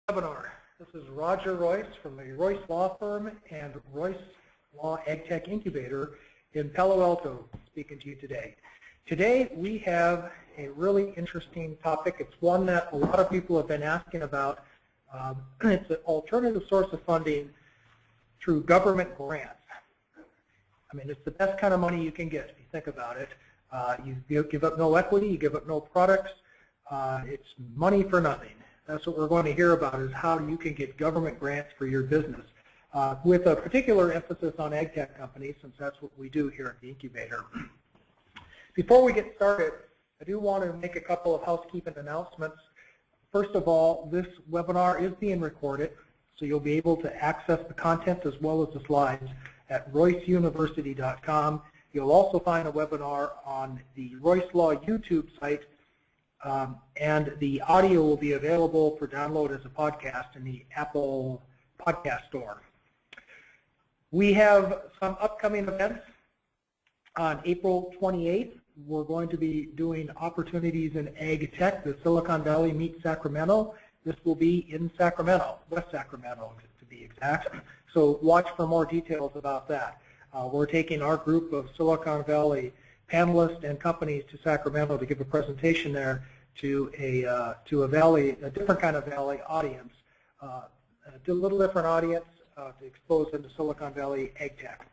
Webinar. This is Roger Royse from the Royse Law Firm and Royse Law AgTech Incubator in Palo Alto speaking to you today. Today we have a really interesting topic. It's one that a lot of people have been asking about. It's an alternative source of funding through government grants. I mean, it's the best kind of money you can get if you think about it. You give up no equity, you give up no products. It's money for nothing. That's what we're going to hear about, is how you can get government grants for your business, with a particular emphasis on ag tech companies, since that's what we do here at the incubator. Before we get started, I do want to make a couple of housekeeping announcements. First of all, this webinar is being recorded, so you'll be able to access the content as well as the slides at royseuniversity.com. You'll also find a webinar on the Royse Law YouTube site, and the audio will be available for download as a podcast in the Apple Podcast Store. We have some upcoming events. On April 28th, we're going to be doing opportunities in ag tech, the Silicon Valley meets Sacramento. This will be in Sacramento, West Sacramento to be exact. So watch for more details about that. We're taking our group of Silicon Valley panelists and companies to Sacramento to give a presentation there to a valley, a different kind of valley audience, a little different audience to expose them to Silicon Valley ag tech.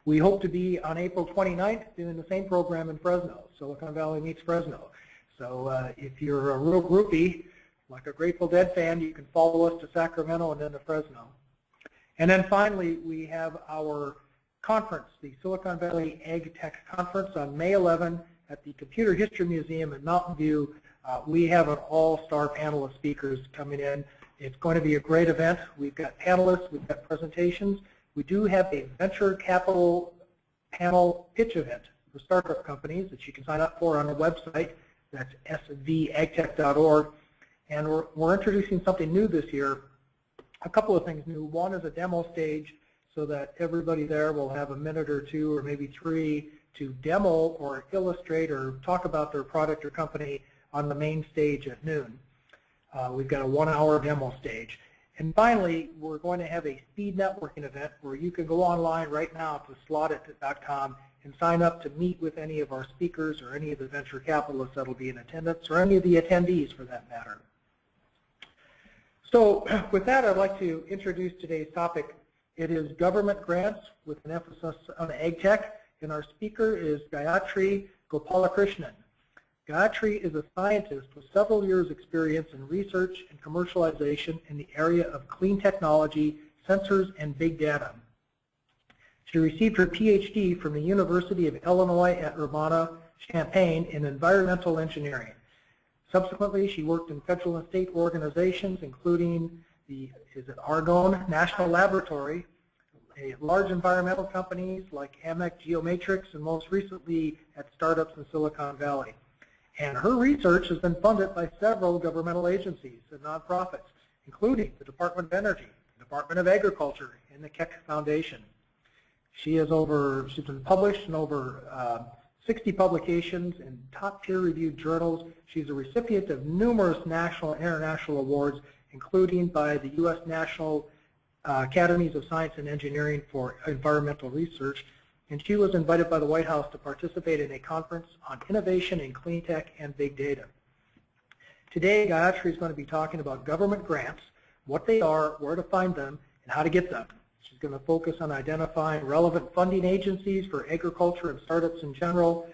We hope to be on April 29th doing the same program in Fresno, Silicon Valley meets Fresno. So if you're a real groupie, like a Grateful Dead fan, you can follow us to Sacramento and then to Fresno. And then finally, we have our conference, the Silicon Valley Ag Tech Conference on May 11 at the Computer History Museum in Mountain View. We have an all-star panel of speakers coming in. It's going to be a great event. We've got panelists, we've got presentations. We do have a venture capital panel pitch event for startup companies that you can sign up for on our website. That's svagtech.org. And we're introducing something new this year. A couple of things new. One is a demo stage so that everybody there will have a minute or two or maybe three to demo or illustrate or talk about their product or company on the main stage at noon. We've got a 1-hour demo stage. And finally, we're going to have a speed networking event where you can go online right now to slotit.com and sign up to meet with any of our speakers or any of the venture capitalists that will be in attendance, or any of the attendees for that matter. So with that, I'd like to introduce today's topic. It is government grants with an emphasis on ag tech, and our speaker is Gayathri Gopalakrishnan. Gayathri is a scientist with several years' experience in research and commercialization in the area of clean technology, sensors, and big data. She received her PhD from the University of Illinois at Urbana-Champaign in environmental engineering. Subsequently, she worked in federal and state organizations, including the Argonne National Laboratory, large environmental companies like AMEC, Geomatrix, and most recently at startups in Silicon Valley. And her research has been funded by several governmental agencies and nonprofits, including the Department of Energy, the Department of Agriculture, and the Keck Foundation. She's been published in over 60 publications in top peer-reviewed journals. She's a recipient of numerous national and international awards, including by the U.S. National Academies of Science and Engineering for Environmental Research. And she was invited by the White House to participate in a conference on innovation in clean tech and big data. Today, Gayathri is going to be talking about government grants, what they are, where to find them, and how to get them. She's going to focus on identifying relevant funding agencies for agriculture and startups in general,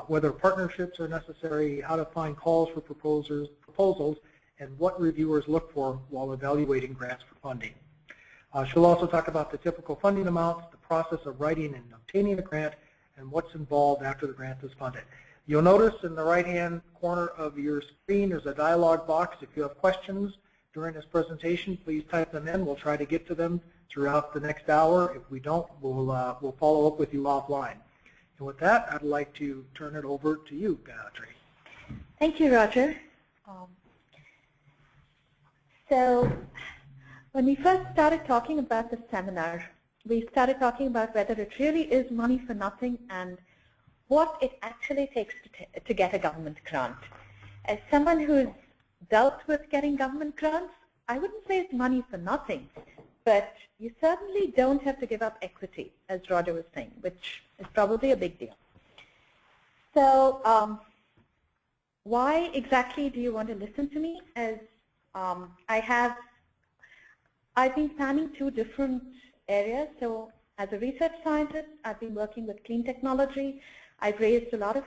whether partnerships are necessary, how to find calls for proposals, and what reviewers look for while evaluating grants for funding. She'll also talk about the typical funding amounts, the process of writing and obtaining a grant, and what's involved after the grant is funded. You'll notice in the right-hand corner of your screen there's a dialog box. If you have questions during this presentation, please type them in. We'll try to get to them throughout the next hour. If we don't, we'll follow up with you offline. And with that, I'd like to turn it over to you, Gayathri. Thank you, Roger. So when we first started talking about the seminar, we started talking about whether it really is money for nothing and what it actually takes to get a government grant. As someone who's dealt with getting government grants, I wouldn't say it's money for nothing, but you certainly don't have to give up equity, as Roger was saying, which is probably a big deal. So why exactly do you want to listen to me? As I've been spanning two different areas. So as a research scientist, I've been working with clean technology. I've raised a lot of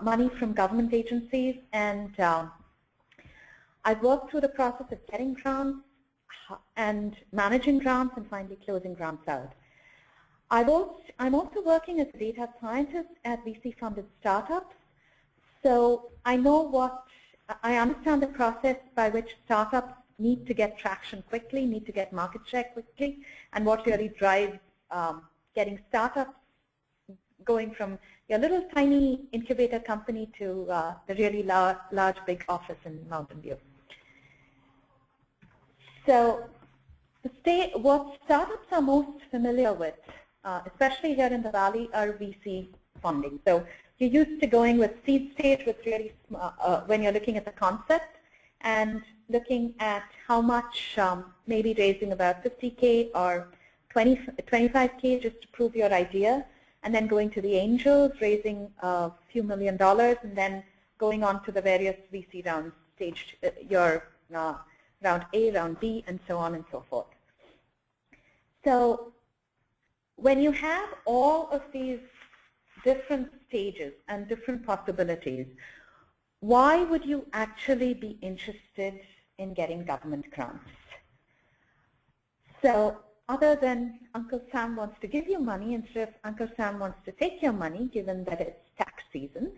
money from government agencies, and I've worked through the process of getting grants and managing grants and finally closing grants out. I'm also working as a data scientist at VC-funded startups. So I understand the process by which startups need to get traction quickly, need to get market share quickly, and what really drives getting startups going from your little tiny incubator company to the really large big office in Mountain View. So what startups are most familiar with, especially here in the Valley, are VC funding. So you're used to going with seed stage with really when you're looking at the concept and looking at how much, maybe raising about 50K or 25K just to prove your idea, and then going to the angels, raising a few $1 million, and then going on to the various VC rounds, stage your round A, round B, and so on and so forth. So when you have all of these different stages and different possibilities, why would you actually be interested in getting government grants? So other than Uncle Sam wants to give you money instead of Uncle Sam wants to take your money, given that it's tax season,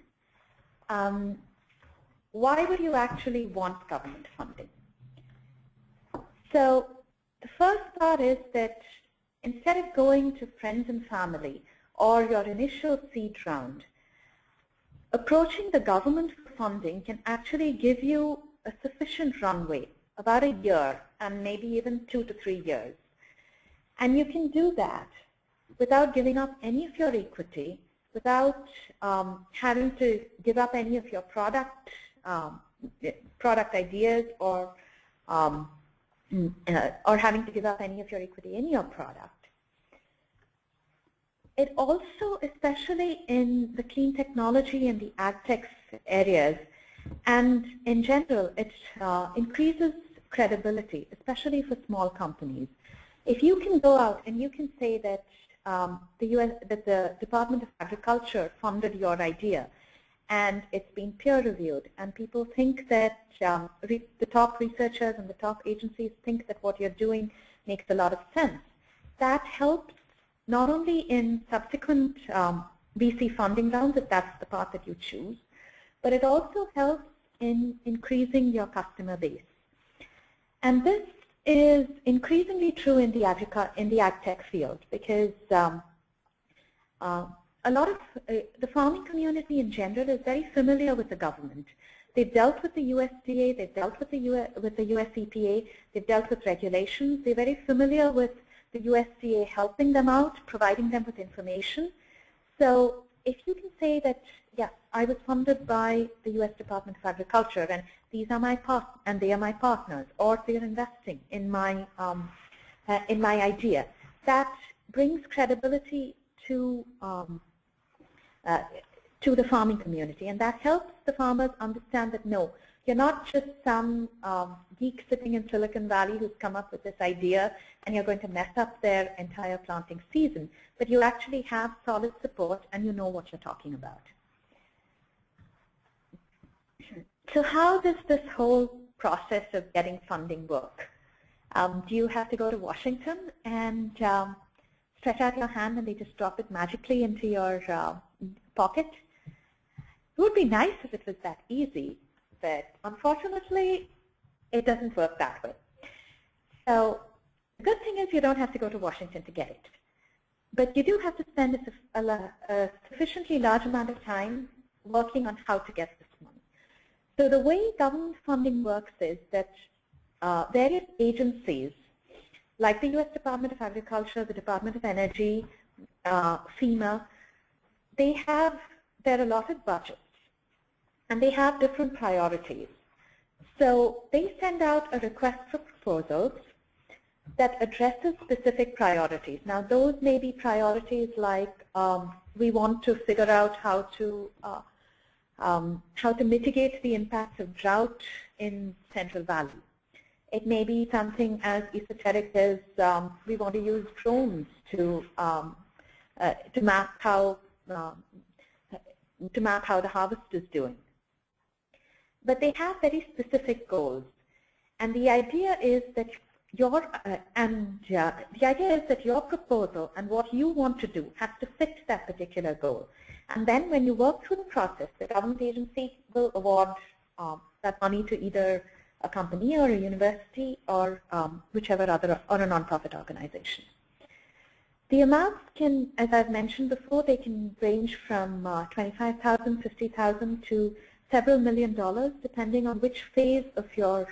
why would you actually want government funding? So the first part is that instead of going to friends and family or your initial seed round, approaching the government for funding can actually give you a sufficient runway, about a year and maybe even 2 to 3 years. And you can do that without giving up any of your equity, without having to give up any of your product ideas, or having to give up any of your equity in your product. It also, especially in the clean technology and the ag tech areas, and in general, it increases credibility, especially for small companies. If you can go out and you can say that the Department of Agriculture funded your idea, and it's been peer-reviewed, and people think that the top researchers and the top agencies think that what you're doing makes a lot of sense, that helps not only in subsequent VC funding rounds, if that's the path that you choose, but it also helps in increasing your customer base. And this is increasingly true in the ag tech field, because a lot of the farming community in general is very familiar with the government. They've dealt with the USDA, they've dealt with the US EPA, they've dealt with regulations, they're very familiar with the USDA helping them out, providing them with information. So if you can say that, yes, I was funded by the US Department of Agriculture, and these are my and they are my partners, or they're investing in my idea, that brings credibility to the farming community, and that helps the farmers understand that no, you're not just some geek sitting in Silicon Valley who's come up with this idea and you're going to mess up their entire planting season, but you actually have solid support and you know what you're talking about. So how does this whole process of getting funding work? Do you have to go to Washington and stretch out your hand and they just drop it magically into your pocket? It would be nice if it was that easy, but unfortunately, it doesn't work that way. So the good thing is you don't have to go to Washington to get it, but you do have to spend a sufficiently large amount of time working on how to get this money. So the way government funding works is that various agencies, like the US Department of Agriculture, the Department of Energy, FEMA, they have their allotted budgets, and they have different priorities. So they send out a request for proposals that addresses specific priorities. Now, those may be priorities like we want to figure out how to mitigate the impacts of drought in Central Valley. It may be something as esoteric as we want to use drones to map how the harvest is doing. But they have very specific goals, and the idea is that your proposal and what you want to do has to fit that particular goal. And then when you work through the process, the government agency will award that money to either a company or a university or whichever other, or a nonprofit organization. The amounts can, as I've mentioned before, they can range from $25,000, $50,000 to several $1 million, depending on which phase of your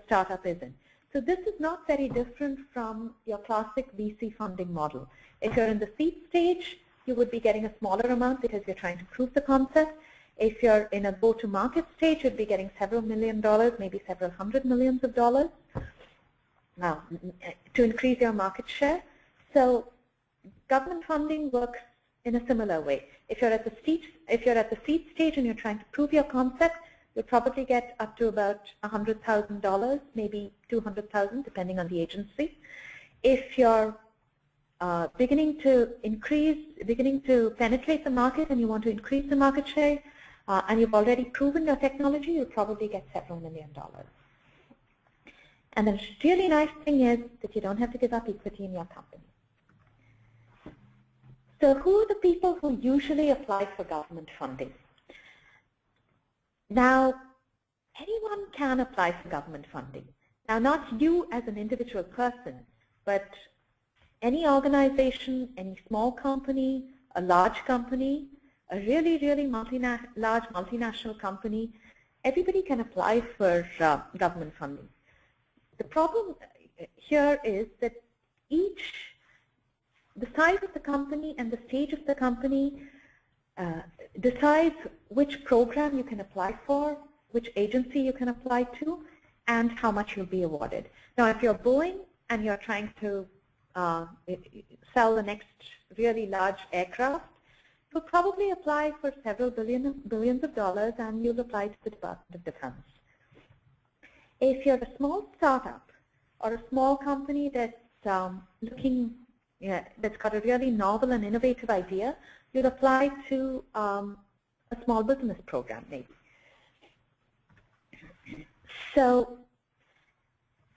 startup is in. So this is not very different from your classic VC funding model. If you're in the seed stage, you would be getting a smaller amount because you're trying to prove the concept. If you're in a go-to-market stage, you'd be getting several $1 million, maybe several $100 million now to increase your market share. So government funding works in a similar way. If you're at the seed stage and you're trying to prove your concept, you'll probably get up to about $100,000, maybe $200,000, depending on the agency. If you're beginning to penetrate the market and you want to increase the market share, and you've already proven your technology, you'll probably get several $1 million. And the really nice thing is that you don't have to give up equity in your company. So who are the people who usually apply for government funding? Now, anyone can apply for government funding. Now, not you as an individual person, but any organization, any small company, a large company, a really, really large multinational company, everybody can apply for government funding. The problem here is that the size of the company and the stage of the company decides which program you can apply for, which agency you can apply to, and how much you'll be awarded. Now, if you're Boeing and you're trying to sell the next really large aircraft, you'll probably apply for several billions of dollars, and you'll apply to the Department of Defense. If you're a small startup or a small company that's that's got a really novel and innovative idea, you'll apply to a small business program, maybe. So,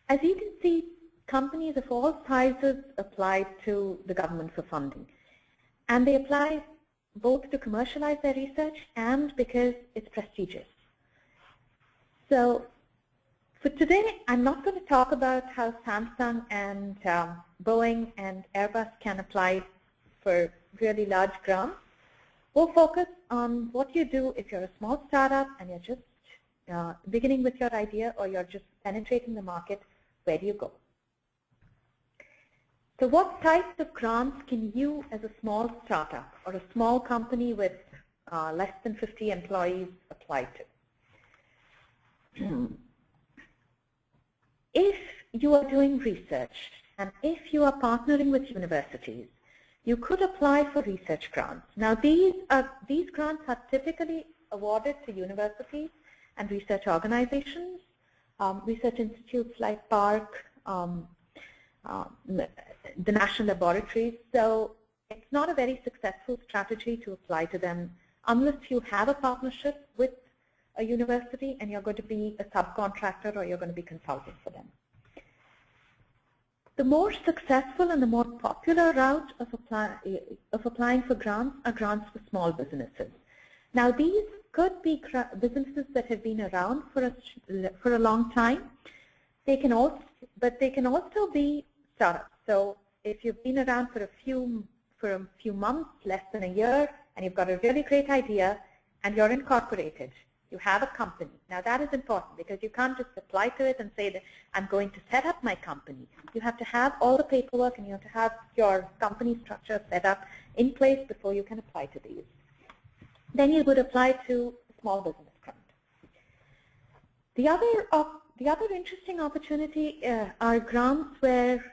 as you can see, companies of all sizes apply to the government for funding. And they apply both to commercialize their research and because it's prestigious. So, for today, I'm not going to talk about how Samsung and Boeing and Airbus can apply for really large grants. We'll focus on what you do if you're a small startup and you're just beginning with your idea, or you're just penetrating the market. Where do you go? So what types of grants can you as a small startup or a small company with less than 50 employees apply to? If you are doing research and if you are partnering with universities, you could apply for research grants. Now these grants are typically awarded to universities and research organizations, research institutes like PARC, the national laboratories. So it's not a very successful strategy to apply to them unless you have a partnership with a university and you're going to be a subcontractor or you're going to be consulting for them. The more successful and the more popular route of applying for grants are grants for small businesses. Now these could be businesses that have been around for a long time. They can also be startups. So if you've been around for a few months, less than a year, and you've got a really great idea and you're incorporated, you have a company. Now that is important because you can't just apply to it and say that I'm going to set up my company. You have to have all the paperwork and you have to have your company structure set up in place before you can apply to these. Then you would apply to a small business grant. The other interesting opportunity are grants where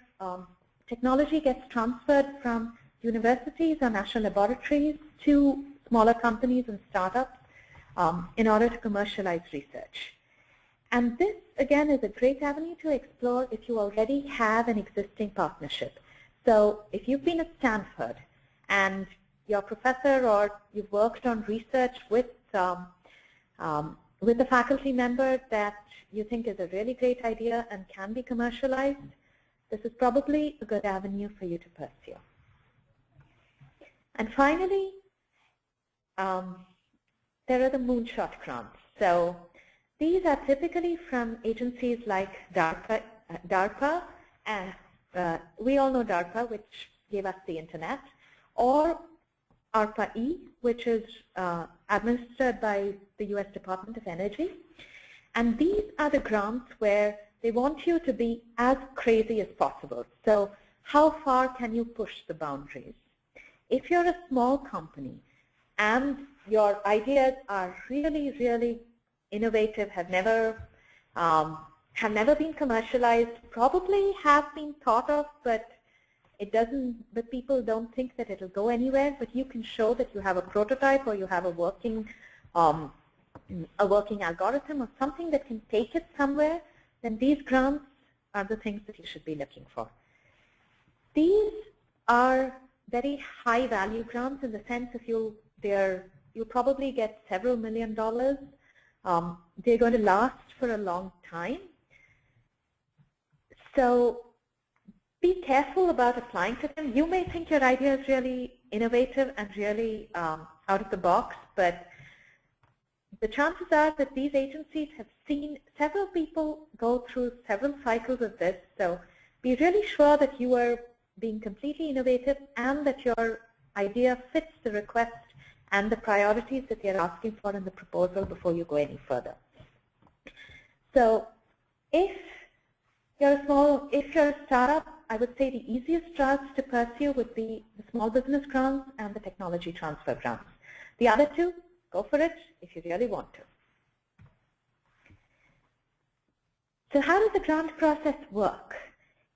technology gets transferred from universities or national laboratories to smaller companies and startups in order to commercialize research. And this, again, is a great avenue to explore if you already have an existing partnership. So if you've been at Stanford and your professor or you've worked on research with a faculty member that you think is a really great idea and can be commercialized, this is probably a good avenue for you to pursue. And finally, there are the moonshot grants. So these are typically from agencies like DARPA, and we all know DARPA, which gave us the internet, or ARPA-E, which is administered by the US Department of Energy. And these are the grants where they want you to be as crazy as possible. So how far can you push the boundaries? If you're a small company and your ideas are really, really innovative, have never been commercialized, probably have been thought of, but people don't think that it'll go anywhere. But you can show that you have a prototype or you have a working algorithm or something that can take it somewhere. Then these grants are the things that you should be looking for. These are very high value grants in the sense of you'll probably get several $1 million. They're going to last for a long time. So be careful about applying to them. You may think your idea is really innovative and really out of the box, but the chances are that these agencies have seen several people go through several cycles of this. So be really sure that you are being completely innovative and that your idea fits the request and the priorities that they're asking for in the proposal before you go any further. So if you're a startup, I would say the easiest routes to pursue would be the small business grants and the technology transfer grants. The other two, go for it if you really want to. So how does the grant process work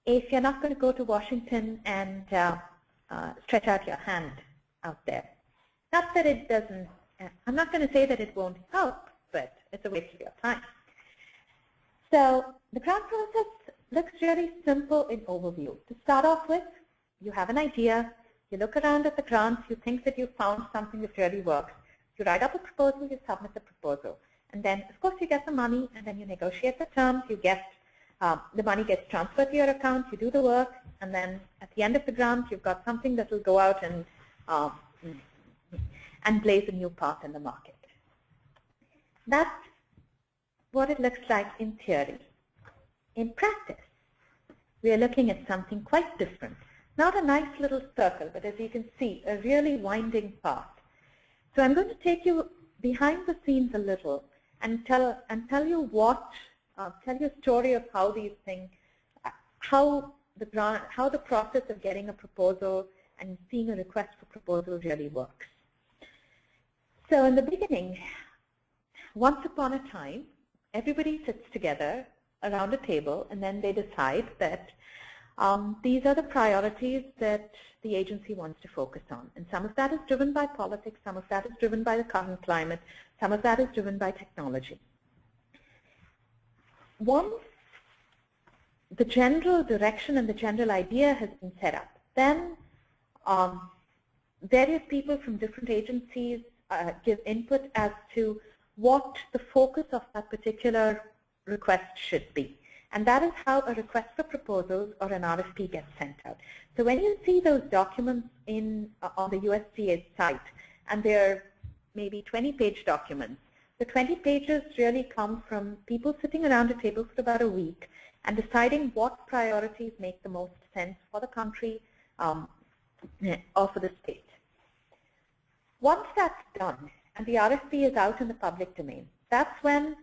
if you're not going to go to Washington and stretch out your hand out there? Not that it doesn't, I'm not going to say that it won't help, but it's a waste of your time. So the grant process looks really simple in overview. To start off with, you have an idea, you look around at the grants, you think that you found something that really works. You write up a proposal, you submit the proposal. And then, of course, you get the money, and then you negotiate the terms, you get, the money gets transferred to your account, you do the work, and then at the end of the grant, you've got something that will go out and blaze a new path in the market. That's what it looks like in theory. In practice, we are looking at something quite different. Not a nice little circle, but as you can see, a really winding path. So I'm going to take you behind the scenes a little and tell you a story of how these things, how the process of getting a proposal and seeing a request for proposal really works. So in the beginning, once upon a time, everybody sits together around a table, and then they decide that these are the priorities that the agency wants to focus on. And some of that is driven by politics, some of that is driven by the current climate, some of that is driven by technology. Once the general direction and the general idea has been set up, then various people from different agencies give input as to what the focus of that particular request should be. And that is how a request for proposals or an RFP gets sent out. So when you see those documents on the USDA site, and they're maybe 20-page documents, the 20 pages really come from people sitting around a table for about a week and deciding what priorities make the most sense for the country or for the state. Once that's done and the RFP is out in the public domain, that's when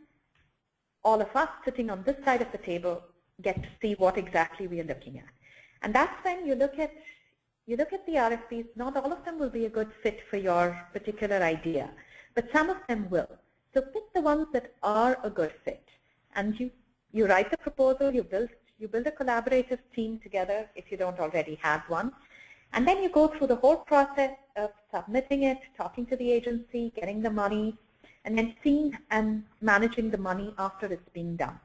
all of us sitting on this side of the table get to see what exactly we are looking at. And that's when you look at the RFPs. Not all of them will be a good fit for your particular idea, but some of them will. So pick the ones that are a good fit. and you write the proposal, you build a collaborative team together if you don't already have one, and then you go through the whole process of submitting it, talking to the agency, getting the money, and then seeing and managing the money after it's being done.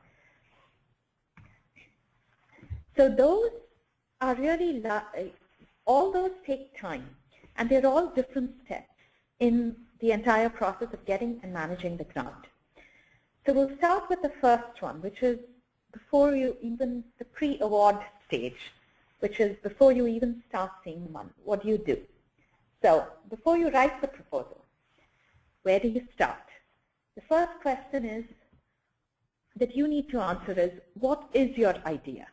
So those are really, all those take time, and they're all different steps in the entire process of getting and managing the grant. So we'll start with the first one, which is before you even, the pre-award stage, which is before you even start seeing money. What do you do? So before you write the proposal, where do you start? The first question is that you need to answer is, what is your idea?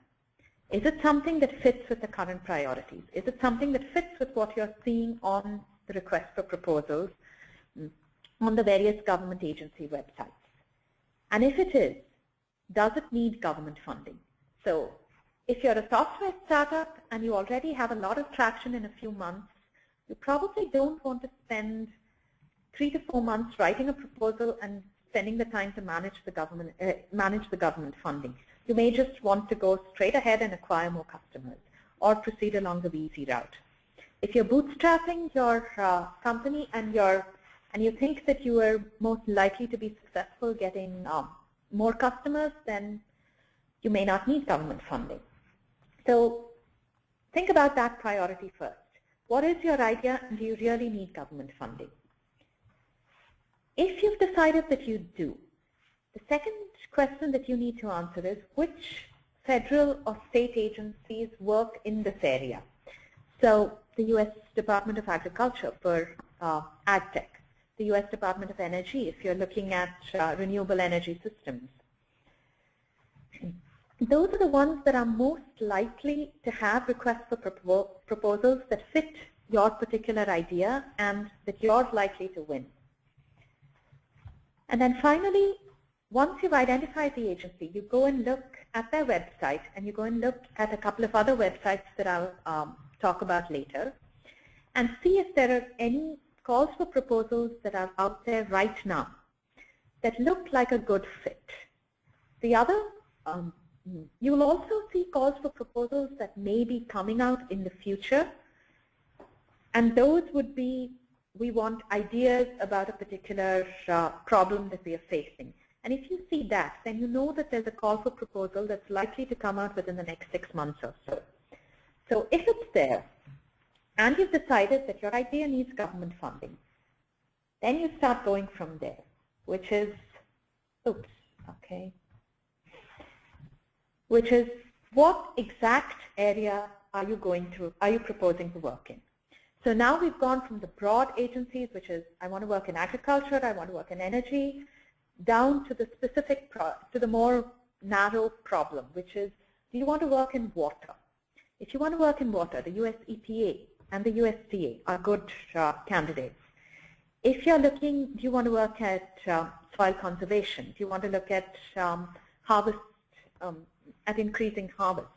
Is it something that fits with the current priorities? Is it something that fits with what you're seeing on the request for proposals on the various government agency websites? And if it is, does it need government funding? So if you're a software startup and you already have a lot of traction in a few months, you probably don't want to spend 3 to 4 months writing a proposal and spending the time to manage the government funding. You may just want to go straight ahead and acquire more customers or proceed along the VC route. If you're bootstrapping your company and you think that you are most likely to be successful getting more customers, then you may not need government funding. So think about that priority first. What is your idea, and do you really need government funding? If you've decided that you do, the second question that you need to answer is, which federal or state agencies work in this area? So the U.S. Department of Agriculture for ag tech, the U.S. Department of Energy if you're looking at renewable energy systems. Those are the ones that are most likely to have requests for proposals that fit your particular idea and that you're likely to win. And then finally, once you've identified the agency, you go and look at their website, and you go and look at a couple of other websites that I'll talk about later, and see if there are any calls for proposals that are out there right now that look like a good fit. The other, you'll also see calls for proposals that may be coming out in the future, and those would be, we want ideas about a particular problem that we are facing. And if you see that, then you know that there's a call for proposal that's likely to come out within the next 6 months or so. So if it's there, and you've decided that your idea needs government funding, then you start going from there, which is, which is what exact area are you proposing to work in? So now we've gone from the broad agencies, which is, I want to work in agriculture, I want to work in energy, down to the specific, to the more narrow problem, which is, do you want to work in water? If you want to work in water, the US EPA and the USDA are good candidates. If you're looking, do you want to work at soil conservation? Do you want to look at harvest, at increasing harvest,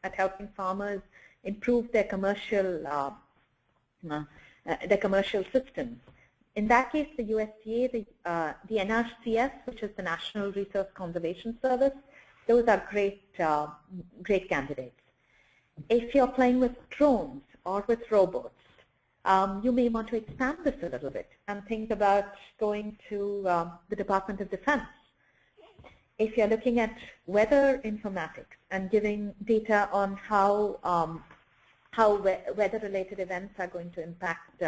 at helping farmers improve their commercial systems? In that case, the USDA, the NRCS, which is the National Resource Conservation Service, those are great candidates. If you're playing with drones or with robots, you may want to expand this a little bit and think about going to the Department of Defense. If you're looking at weather informatics and giving data on how weather-related events are going to impact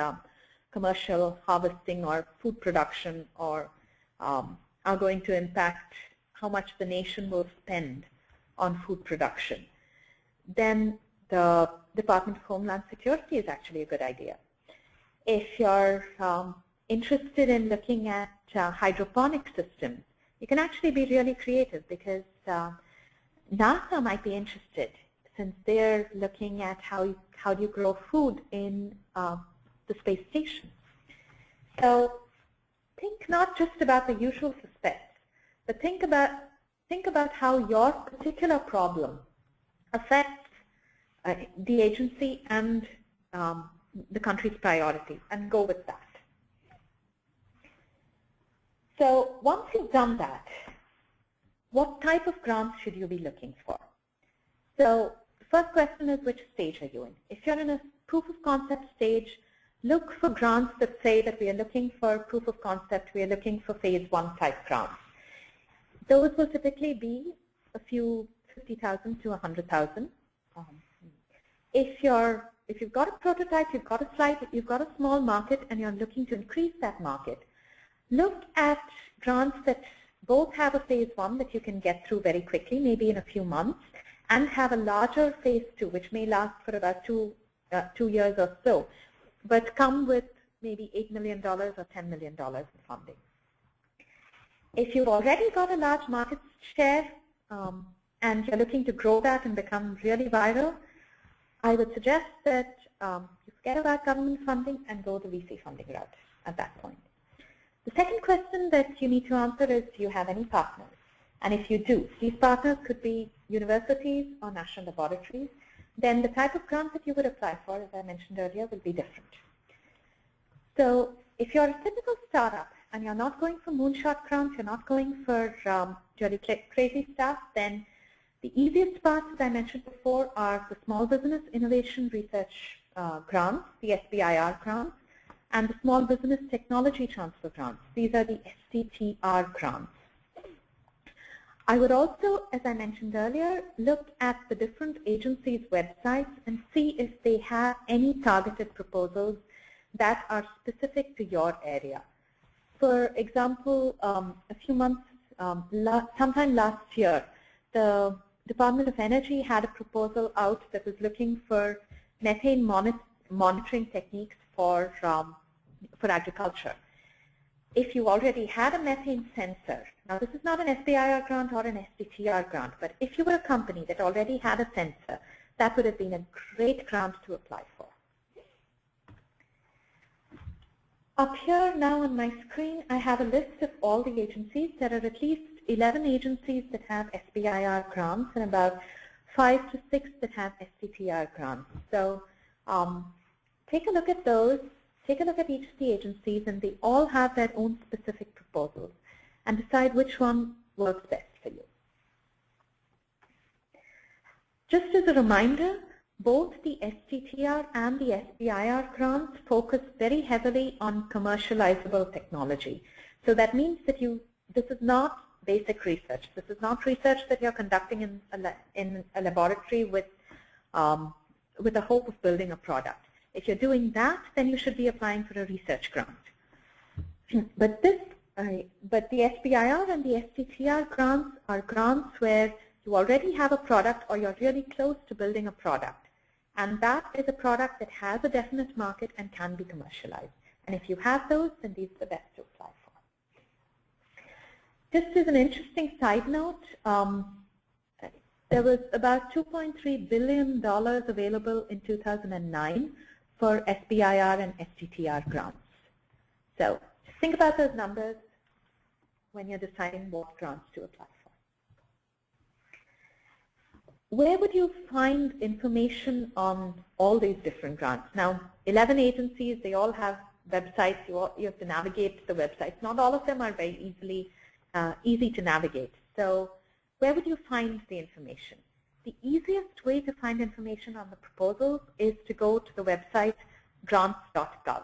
commercial harvesting or food production, or are going to impact how much the nation will spend on food production, then the Department of Homeland Security is actually a good idea. If you're interested in looking at hydroponic systems, you can actually be really creative, because NASA might be interested, since they're looking at how do you grow food in the space station. So think not just about the usual suspects, but think about how your particular problem affects the agency and the country's priorities, and go with that. So once you've done that, what type of grants should you be looking for? So the first question is, which stage are you in? If you're in a proof of concept stage, look for grants that say that we are looking for proof of concept, we are looking for phase 1 type grants. Those will typically be a few 50,000 to 100,000. If you've got a prototype, you've got a slide, you've got a small market, and you're looking to increase that market, look at grants that both have a phase 1 that you can get through very quickly, maybe in a few months, and have a larger phase 2, which may last for about 2 years or so, but come with maybe $8 million or $10 million in funding. If you've already got a large market share and you're looking to grow that and become really viral, I would suggest that you forget about government funding and go the VC funding route at that point. The second question that you need to answer is, do you have any partners? And if you do, these partners could be universities or national laboratories, then the type of grant that you would apply for, as I mentioned earlier, will be different. So if you're a typical startup and you're not going for moonshot grants, you're not going for really crazy stuff, then the easiest parts, as I mentioned before, are the Small Business Innovation Research grants, the SBIR grants, and the Small Business Technology Transfer grants. These are the STTR grants. I would also, as I mentioned earlier, look at the different agencies' websites and see if they have any targeted proposals that are specific to your area. For example, a few months, sometime last year, the Department of Energy had a proposal out that was looking for methane monitoring techniques for agriculture. If you already had a methane sensor, now this is not an SBIR grant or an STTR grant, but if you were a company that already had a sensor, that would have been a great grant to apply for. Up here now on my screen, I have a list of all the agencies. There are at least 11 agencies that have SBIR grants and about 5 to 6 that have STTR grants. So take a look at those, take a look at each of the agencies, and they all have their own specific proposals, and decide which one works best for you. Just as a reminder, both the STTR and the SBIR grants focus very heavily on commercializable technology. So that means that this is not basic research. This is not research that you're conducting in a laboratory with the hope of building a product. If you're doing that, then you should be applying for a research grant. But the SBIR and the STTR grants are grants where you already have a product or you're really close to building a product. And that is a product that has a definite market and can be commercialized. And if you have those, then these are the best to apply for. Just as an interesting side note, there was about $2.3 billion available in 2009 for SBIR and STTR grants. So just think about those numbers when you're deciding what grants to apply for. Where would you find information on all these different grants? Now, 11 agencies, they all have websites. You have to navigate the websites. Not all of them are very easy to navigate. So where would you find the information? The easiest way to find information on the proposals is to go to the website grants.gov.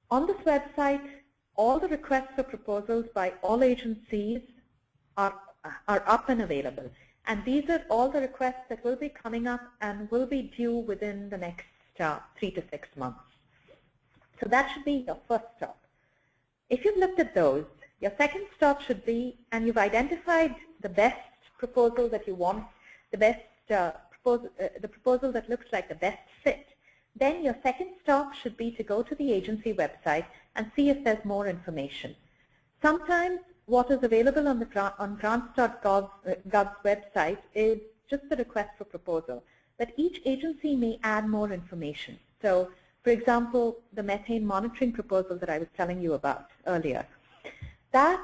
On this website, all the requests for proposals by all agencies are up and available. And these are all the requests that will be coming up and will be due within the next 3 to 6 months. So that should be your first stop. If you've looked at those, your second stop should be, and you've identified the best proposal that you want, the best the proposal that looks like the best fit, then your second stop should be to go to the agency website and see if there's more information. Sometimes what is available on grants.gov's website is just the request for proposal, but each agency may add more information. So, for example, the methane monitoring proposal that I was telling you about earlier, that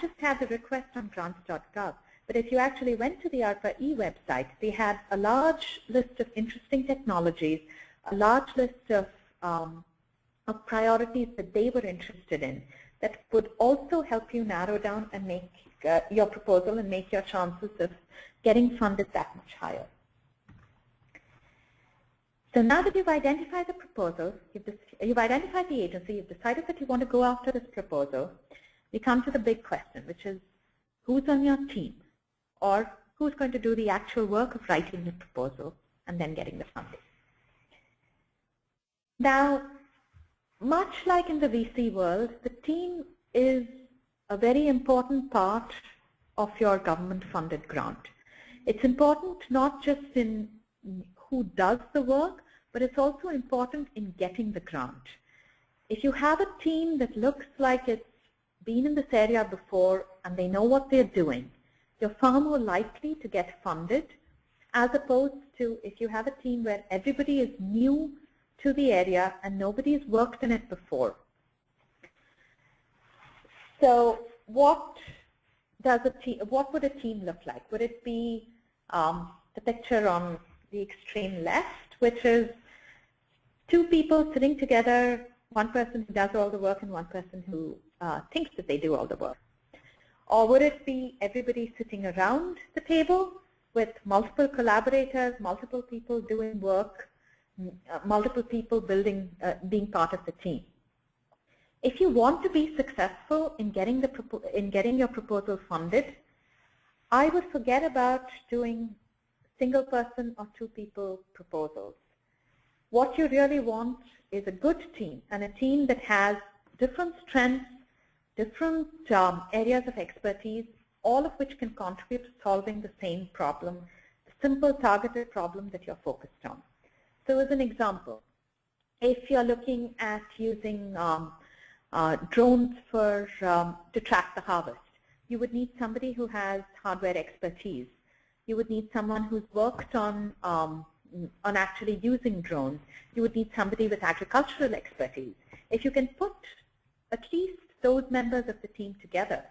just had the request on grants.gov. But if you actually went to the ARPA-E website, they had a large list of interesting technologies, a large list of of priorities that they were interested in that would also help you narrow down and make your proposal and make your chances of getting funded that much higher. So now that you've identified the proposal, you've identified the agency, you've decided that you want to go after this proposal, we come to the big question, which is who's on your team, or who's going to do the actual work of writing the proposal and then getting the funding. Now, much like in the VC world, the team is a very important part of your government-funded grant. It's important not just in who does the work, but it's also important in getting the grant. If you have a team that looks like it's been in this area before and they know what they're doing, you're far more likely to get funded, as opposed to if you have a team where everybody is new to the area and nobody's worked in it before. So what would a team look like? Would it be the picture on the extreme left, which is two people sitting together, one person who does all the work and one person who thinks that they do all the work? Or would it be everybody sitting around the table with multiple collaborators, multiple people doing work, multiple people being part of the team? If you want to be successful in getting your proposal funded, I would forget about doing single person or two people proposals. What you really want is a good team, and a team that has different strengths, different areas of expertise, all of which can contribute to solving the same problem, the simple targeted problem that you're focused on. So as an example, if you're looking at using drones to track the harvest, you would need somebody who has hardware expertise. You would need someone who's worked on actually using drones. You would need somebody with agricultural expertise. If you can put at least those members of the team together,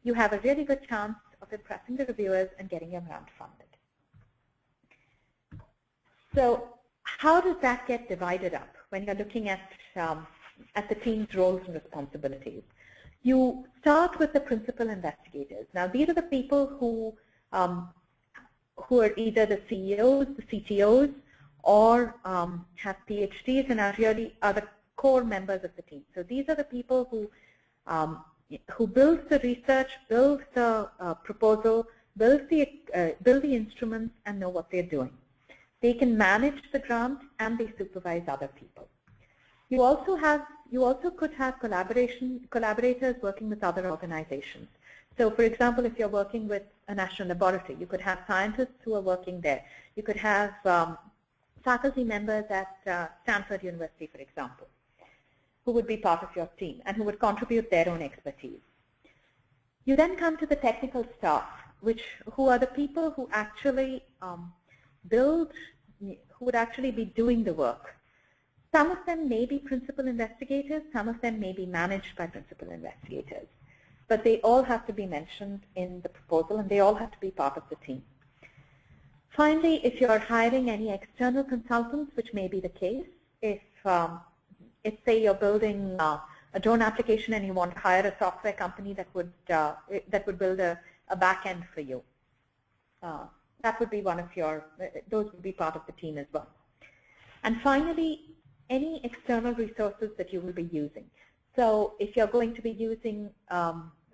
you have a really good chance of impressing the reviewers and getting your grant funded. So how does that get divided up when you're looking at the team's roles and responsibilities? You start with the principal investigators. Now, these are the people who are either the CEOs, the CTOs, or have PhDs and are the core members of the team. So these are the people who build the research, build the proposal, build the instruments, and know what they're doing. They can manage the grant and they supervise other people. You also could have collaborators working with other organizations. So for example, if you're working with a national laboratory, you could have scientists who are working there. You could have faculty members at Stanford University, for example, who would be part of your team and who would contribute their own expertise. You then come to the technical staff, who are the people who actually who would actually be doing the work. Some of them may be principal investigators, some of them may be managed by principal investigators, but they all have to be mentioned in the proposal and they all have to be part of the team. Finally, if you're hiring any external consultants, which may be the case, if say you're building a drone application and you want to hire a software company that would build a back end for you, that would be those would be part of the team as well. And finally, any external resources that you will be using. So if you're going to be using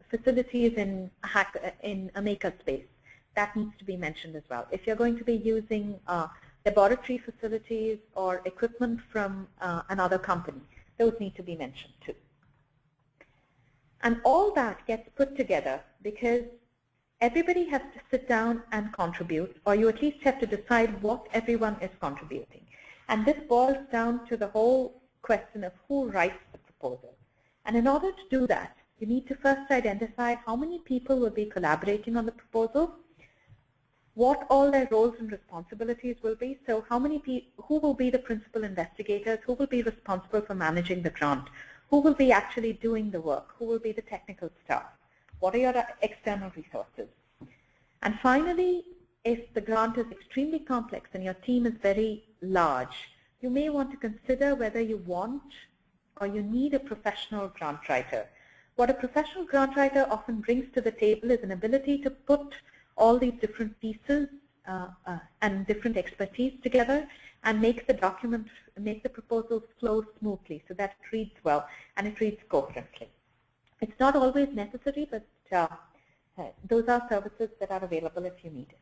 facilities in a makerspace, that needs to be mentioned as well. If you're going to be using laboratory facilities or equipment from another company, those need to be mentioned too. And all that gets put together because everybody has to sit down and contribute, or you at least have to decide what everyone is contributing. And this boils down to the whole question of who writes the proposal. And in order to do that, you need to first identify how many people will be collaborating on the proposal, what all their roles and responsibilities will be. So who will be the principal investigators, who will be responsible for managing the grant, who will be actually doing the work, who will be the technical staff, what are your external resources. And finally, if the grant is extremely complex and your team is very large, you may want to consider whether you want or you need a professional grant writer. What a professional grant writer often brings to the table is an ability to put all these different pieces and different expertise together and make the document, make the proposals flow smoothly so that it reads well and it reads coherently. It's not always necessary, but those are services that are available if you need it.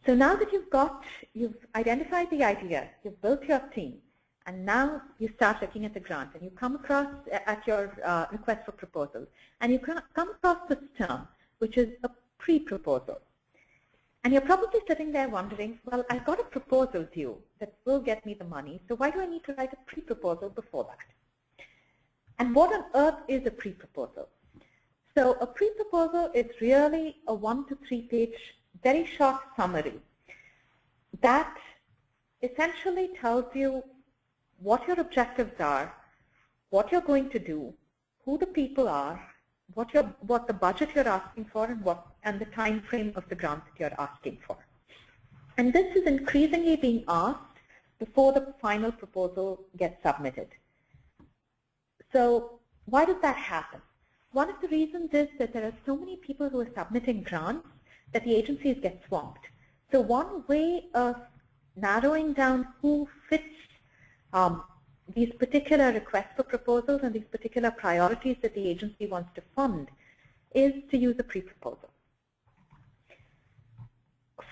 So now that you've identified the idea, you've built your team, and now you start looking at the grant, and you come across at your request for proposal, and you come across this term, which is a pre-proposal. And you're probably sitting there wondering, well, I've got a proposal due that will get me the money, so why do I need to write a pre-proposal before that? And what on earth is a pre-proposal? So a pre-proposal is really a 1 to 3 page, very short summary that essentially tells you what your objectives are, what you're going to do, who the people are, what the budget you're asking for, and the time frame of the grant that you're asking for. And this is increasingly being asked before the final proposal gets submitted. So why does that happen? One of the reasons is that there are so many people who are submitting grants that the agencies get swamped. So one way of narrowing down who fits these particular requests for proposals and these particular priorities that the agency wants to fund is to use a pre-proposal.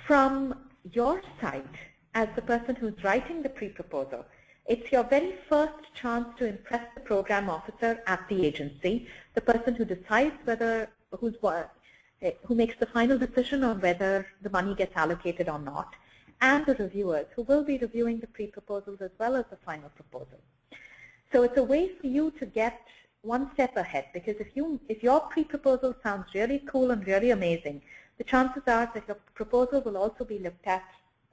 From your side, as the person who's writing the pre-proposal, it's your very first chance to impress the program officer at the agency, the person who decides who makes the final decision on whether the money gets allocated or not, and the reviewers who will be reviewing the pre-proposals as well as the final proposal. So it's a way for you to get one step ahead, because if your pre-proposal sounds really cool and really amazing, the chances are that your proposal will also be looked at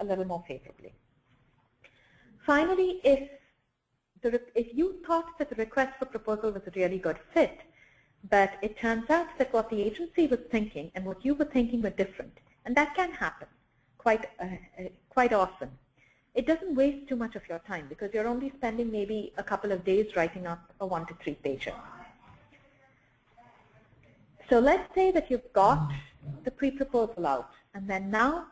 a little more favorably. Finally, if you thought that the request for proposal was a really good fit, but it turns out that what the agency was thinking and what you were thinking were different, and that can happen quite often, it doesn't waste too much of your time because you're only spending maybe a couple of days writing up a 1 to 3 pager. So let's say that you've got the pre-proposal out, and then now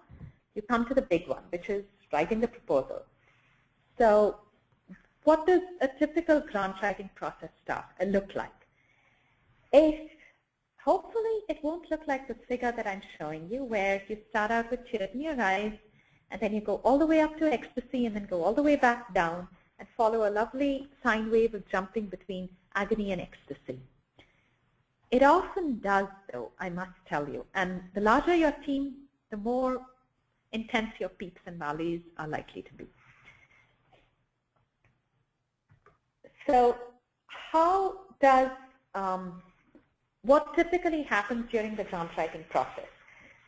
you come to the big one, which is writing the proposal. So what does a typical grant writing process look like? Hopefully it won't look like the figure that I'm showing you, where you start out with tears in your eyes, and then you go all the way up to ecstasy, and then go all the way back down, and follow a lovely sine wave of jumping between agony and ecstasy. It often does, though, I must tell you, and the larger your team, the more intense your peaks and valleys are likely to be. So how does what typically happens during the grant writing process?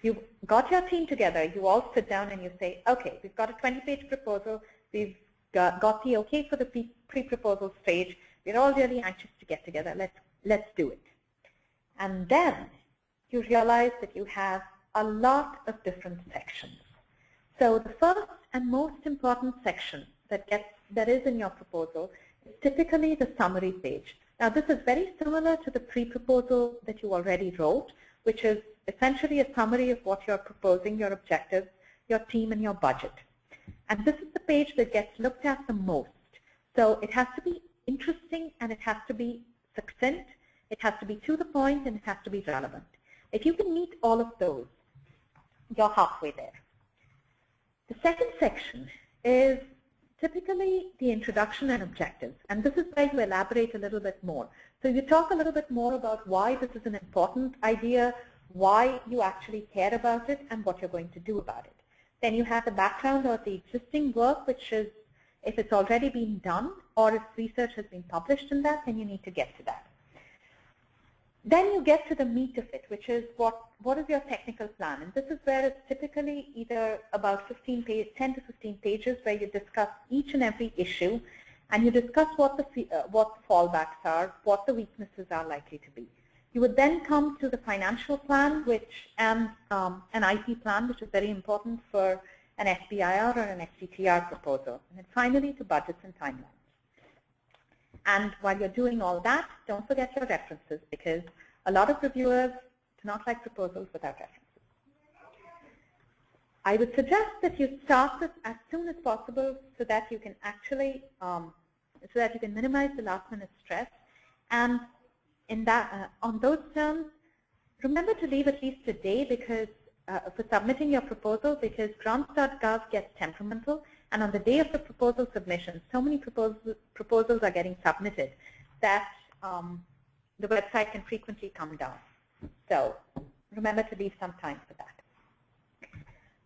You've got your team together, you all sit down and you say, okay, we've got a 20-page proposal, we've got the okay for the pre-proposal stage, we're all really anxious to get together, let's do it. And then you realize that you have a lot of different sections. So the first and most important section that is in your proposal is typically the summary page. Now this is very similar to the pre-proposal that you already wrote, which is essentially a summary of what you're proposing, your objectives, your team, and your budget. And this is the page that gets looked at the most. So it has to be interesting, and it has to be succinct, it has to be to the point, and it has to be relevant. If you can meet all of those, you're halfway there. The second section is typically the introduction and objectives, and this is where you elaborate a little bit more. So you talk a little bit more about why this is an important idea, why you actually care about it, and what you're going to do about it. Then you have the background or the existing work, which is if it's already been done or if research has been published in that, then you need to get to that. Then you get to the meat of it, which is what is your technical plan? And this is where it's typically either about 10 to 15 pages where you discuss each and every issue, and you discuss what the fallbacks are, what the weaknesses are likely to be. You would then come to the financial plan, and an IP plan, which is very important for an SBIR or an STTR proposal, and then finally to budgets and timelines. And while you're doing all that, don't forget your references, because a lot of reviewers do not like proposals without references. I would suggest that you start this as soon as possible so that you can actually, minimize the last minute stress. And in that, on those terms, remember to leave at least a day because for submitting your proposal, because grants.gov gets temperamental, and on the day of the proposal submission, so many proposals are getting submitted that the website can frequently come down. So remember to leave some time for that.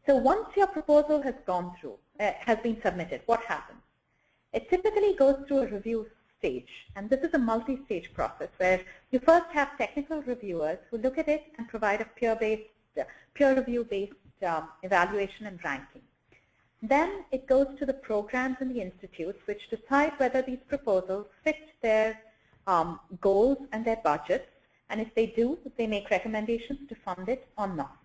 So once your proposal has gone through, has been submitted, what happens? It typically goes through a review stage, and this is a multi-stage process where you first have technical reviewers who look at it and provide a peer review-based evaluation and ranking. Then it goes to the programs and the institutes, which decide whether these proposals fit their goals and their budgets, and if they do, they make recommendations to fund it or not.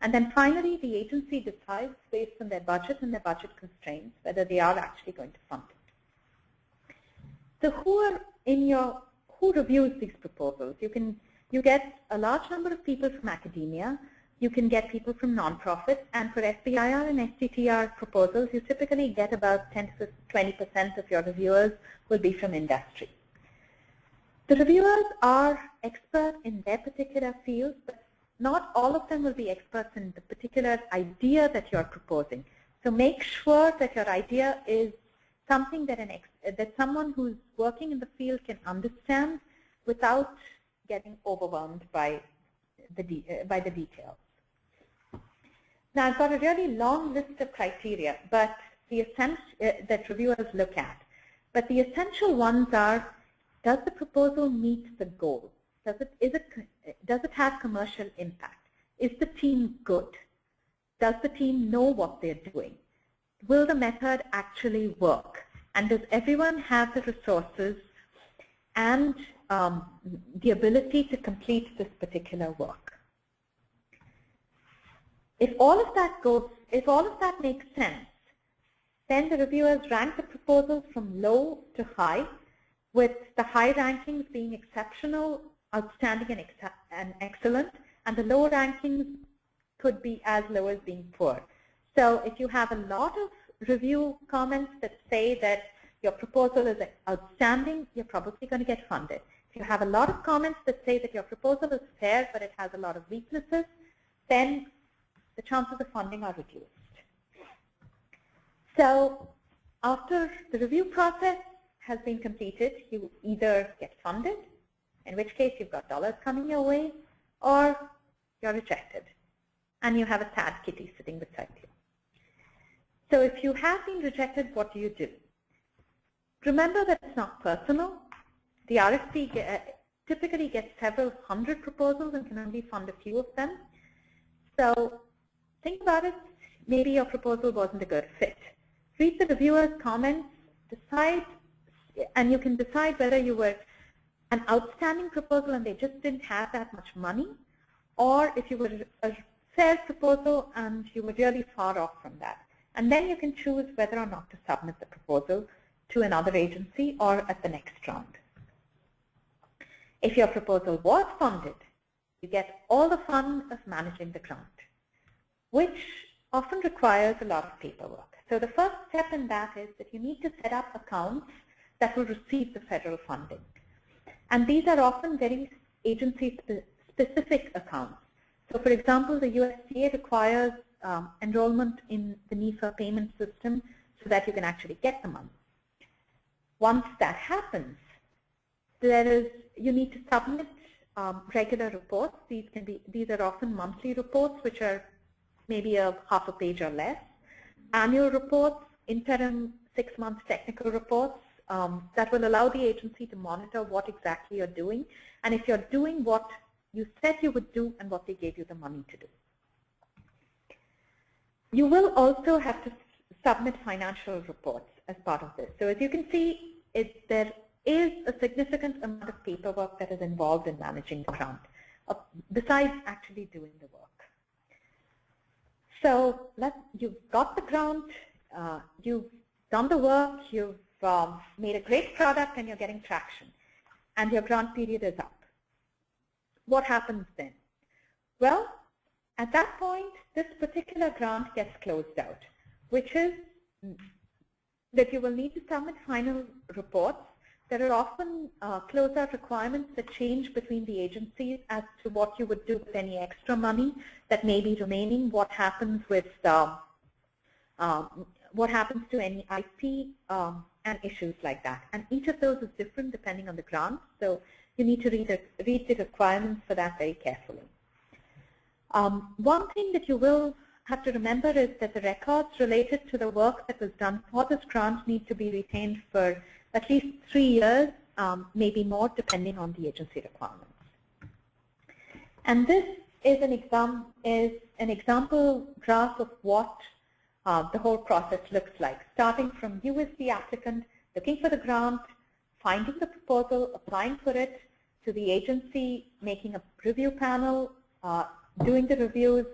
And then finally, the agency decides based on their budget and their budget constraints whether they are actually going to fund it. So who reviews these proposals? You get a large number of people from academia. You can get people from nonprofits, and for SBIR and STTR proposals, you typically get about 10 to 20% of your reviewers will be from industry. The reviewers are expert in their particular field, but not all of them will be experts in the particular idea that you're proposing. So make sure that your idea is something that someone who's working in the field can understand without getting overwhelmed by the details. Now, I've got a really long list of criteria, but that reviewers look at. But the essential ones are: does the proposal meet the goal? Does it have commercial impact? Is the team good? Does the team know what they're doing? Will the method actually work? And does everyone have the resources and the ability to complete this particular work? If all of that makes sense, then the reviewers rank the proposals from low to high, with the high rankings being exceptional, outstanding, and excellent, and the low rankings could be as low as being poor. So if you have a lot of review comments that say that your proposal is outstanding, you're probably going to get funded. If you have a lot of comments that say that your proposal is fair but it has a lot of weaknesses, then the chances of funding are reduced. So after the review process has been completed, you either get funded, in which case you've got dollars coming your way, or you're rejected, and you have a sad kitty sitting beside you. So if you have been rejected, what do you do? Remember that it's not personal. The RFP typically gets several hundred proposals and can only fund a few of them. So think about it. Maybe your proposal wasn't a good fit. Read the reviewer's comments, decide, and you can decide whether you were an outstanding proposal and they just didn't have that much money, or if you were a fair proposal and you were really far off from that. And then you can choose whether or not to submit the proposal to another agency or at the next round. If your proposal was funded, you get all the fun of managing the grant, which often requires a lot of paperwork. So the first step in that is that you need to set up accounts that will receive the federal funding. And these are often very agency-specific accounts. So for example, the USDA requires enrollment in the NIFA payment system so that you can actually get the money. Once that happens, you need to submit regular reports. These are often monthly reports, which are maybe half a page or less. Annual reports, interim 6-month technical reports that will allow the agency to monitor what exactly you're doing, and if you're doing what you said you would do and what they gave you the money to do. You will also have to submit financial reports as part of this. So as you can see, there is a significant amount of paperwork that is involved in managing the grant, besides actually doing the work. So you've got the grant, you've done the work, you've made a great product and you're getting traction, and your grant period is up. What happens then? Well, at that point, this particular grant gets closed out, which is that you will need to submit final reports. There are often closeout requirements that change between the agencies as to what you would do with any extra money that may be remaining, what happens with what happens to any IP and issues like that. And each of those is different depending on the grant, so you need to read the requirements for that very carefully. One thing that you will have to remember is that the records related to the work that was done for this grant need to be retained for at least 3 years, maybe more, depending on the agency requirements. And this is an example graph of what the whole process looks like, starting from you as the applicant, looking for the grant, finding the proposal, applying for it, to the agency, making a review panel, doing the reviews,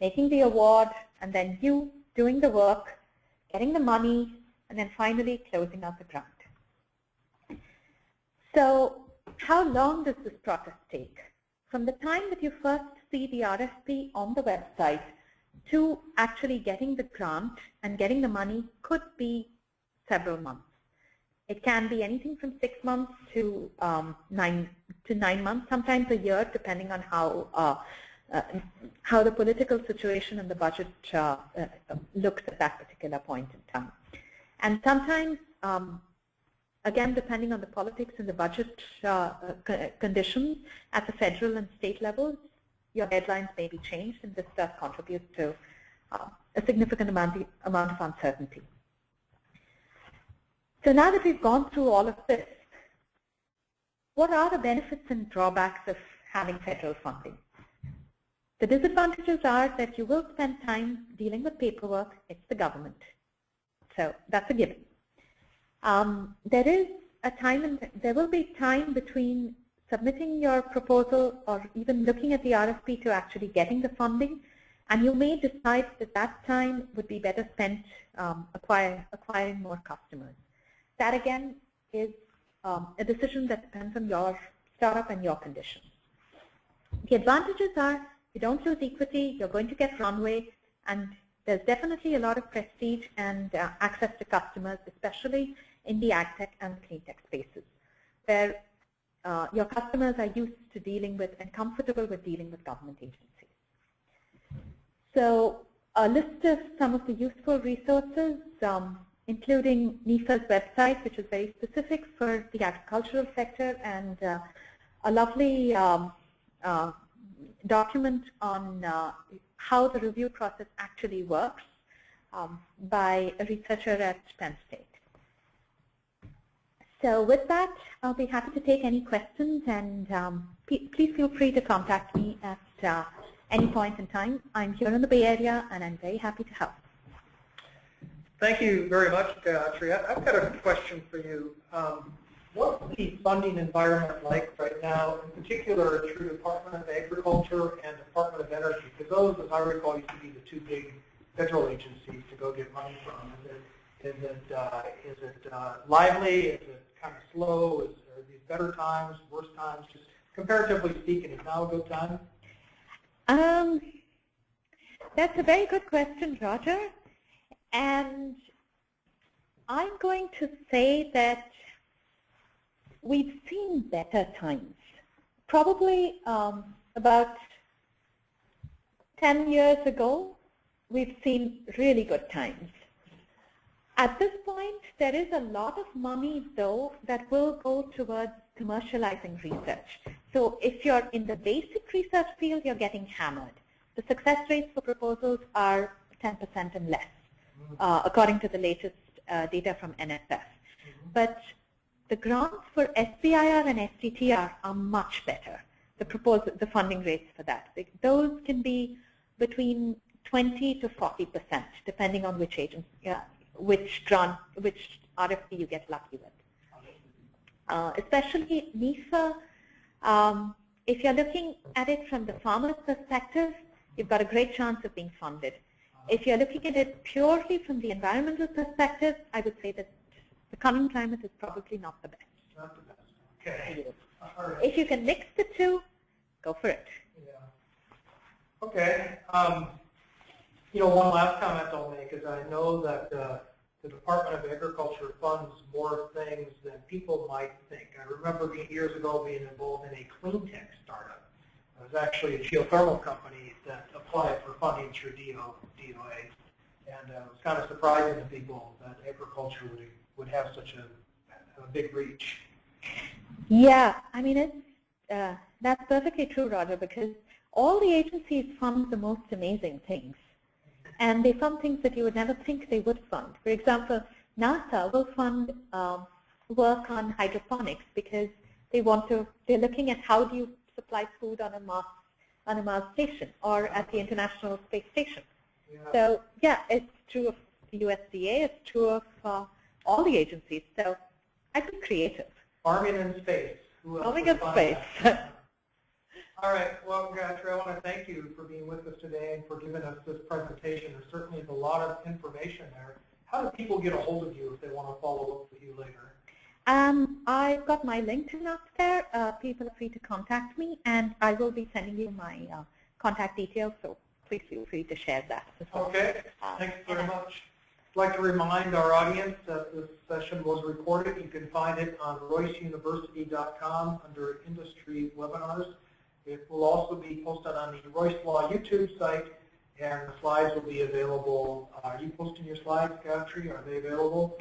making the award, and then you doing the work, getting the money, and then finally closing out the grant. So how long does this process take? From the time that you first see the RFP on the website to actually getting the grant and getting the money could be several months. It can be anything from 6 months to 9 months, sometimes a year, depending on how the political situation and the budget looks at that particular point in time. And sometimes, again, depending on the politics and the budget conditions at the federal and state levels, your deadlines may be changed, and this does contribute to a significant amount of uncertainty. So now that we've gone through all of this, what are the benefits and drawbacks of having federal funding? The disadvantages are that you will spend time dealing with paperwork. It's the government. So that's a given. There is a time, and there will be time between submitting your proposal or even looking at the RFP to actually getting the funding, and you may decide that that time would be better spent acquiring more customers. That again is a decision that depends on your startup and your conditions. The advantages are you don't lose equity, you're going to get runway, and there's definitely a lot of prestige and access to customers, especially in the ag tech and clean tech spaces, where your customers are used to dealing with and comfortable with dealing with government agencies. So a list of some of the useful resources, including NIFA's website, which is very specific for the agricultural sector, and a lovely document on how the review process actually works by a researcher at Penn State. So with that, I'll be happy to take any questions, and please feel free to contact me at any point in time. I'm here in the Bay Area, and I'm very happy to help. Thank you very much, Gayathri. I've got a question for you. What's the funding environment like right now, in particular through Department of Agriculture and Department of Energy? Because those, as I recall, used to be the two big federal agencies to go get money from. Is it lively? Is it kind of slow? Are these better times, worse times? Just comparatively speaking, is now a good time? That's a very good question, Roger. And I'm going to say that we've seen better times. Probably about 10 years ago, we've seen really good times. At this point, there is a lot of money, though, that will go towards commercializing research. So if you're in the basic research field, you're getting hammered. The success rates for proposals are 10% and less, according to the latest data from NSF. But the grants for SBIR and STTR are much better, the funding rates for that. Those can be between 20 to 40%, depending on which agency, which RFP you get lucky with. Especially NIFA, if you're looking at it from the farmer's perspective, you've got a great chance of being funded. If you're looking at it purely from the environmental perspective, I would say that the current climate is probably not the best. Not the best. Okay. All right. If you can mix the two, go for it. Yeah. Okay. You know, one last comment I'll make is I know that the Department of Agriculture funds more things than people might think. I remember years ago being involved in a clean tech startup. It was actually a geothermal company that applied for funding through DOA. And it was kind of surprising to people that agriculture would have such a big reach. Yeah, I mean, that's perfectly true, Roger, because all the agencies fund the most amazing things. And they fund things that you would never think they would fund. For example, NASA will fund work on hydroponics because they're looking at how do you supply food on a Mars station or at the International Space Station. Yeah. So yeah, it's true of the USDA, it's true of all the agencies. So I'd be creative. Farming in space. Farming in space. All right. Well, Gayathri, I want to thank you for being with us today and for giving us this presentation. There certainly is a lot of information there. How do people get a hold of you if they want to follow up with you later? I've got my LinkedIn up there. People are free to contact me, and I will be sending you my contact details, so please feel free to share that as well. Okay. Thanks very much. I'd like to remind our audience that this session was recorded. You can find it on royseuniversity.com under Industry Webinars. It will also be posted on the Royse Law YouTube site, and the slides will be available. Are you posting your slides, Gayathri? Are they available?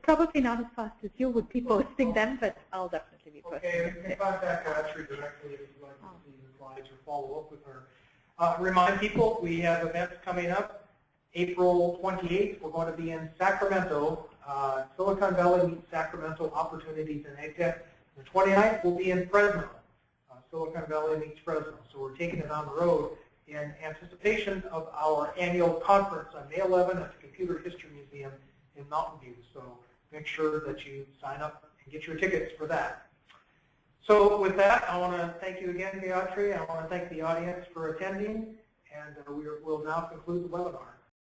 Probably not as fast as you would be posting them, but I'll definitely be posting them. Okay, you can contact Gayathri directly if you'd like to see the slides or follow up with her. Remind people, we have events coming up. April 28th, we're going to be in Sacramento. Silicon Valley meets Sacramento Opportunities in AgTech. The 29th, we'll be in Fresno. Silicon Valley meets Fresno. So we're taking it on the road in anticipation of our annual conference on May 11 at the Computer History Museum in Mountain View. So make sure that you sign up and get your tickets for that. So with that, I want to thank you again, Gayathri. I want to thank the audience for attending, and we'll now conclude the webinar.